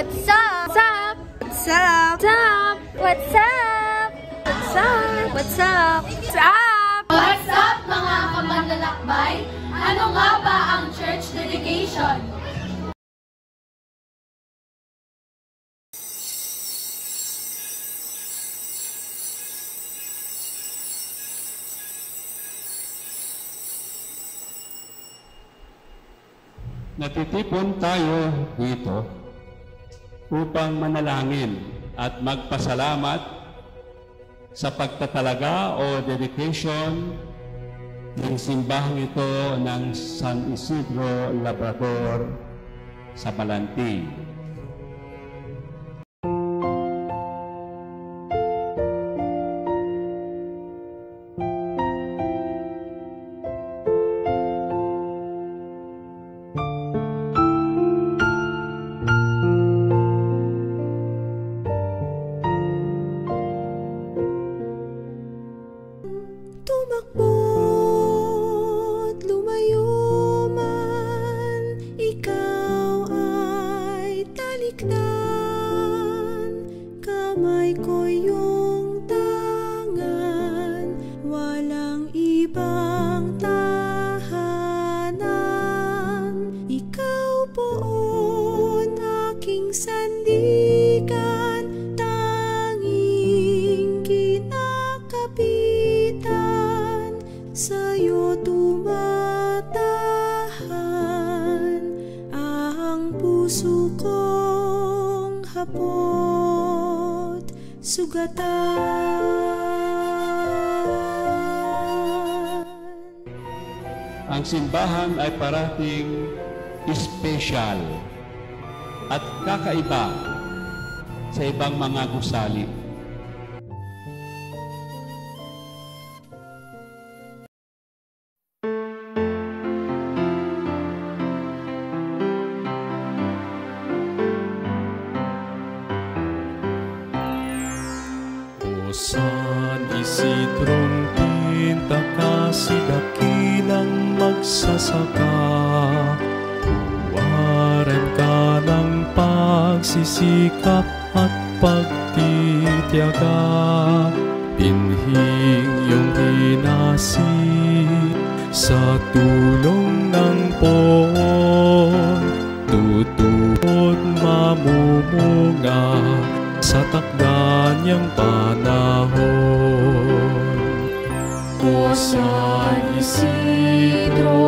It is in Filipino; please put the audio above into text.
What's up? What's up? What's up? What's up? What's up? What's up? What's up mga kamanlalakbay? Ano nga ba ang church dedication? Natitipon tayo dito upang manalangin at magpasalamat sa pagtatalaga o dedication ng simbahang ito ng San Isidro Labrador sa Balanti. Tumakbo't lumayo man, ikaw ay talikdan. Kamay ko yung tangan, walang ibang tahanan. Ikaw poon aking sandigan, tanging kinakapitan. Sa'yo tumatahan ang puso kong hapot sugatan. Ang simbahan ay parating espesyal at kakaiba sa ibang mga gusali. O San Isidrong pinta ka sidakilang magsasaka, huwaran ka ng pagsisikap at pagtitiyaga. Binhing iyong hinasi sa tulong ng poon, tutuot mamumunga sa takda niyang panahon. O San Isidro,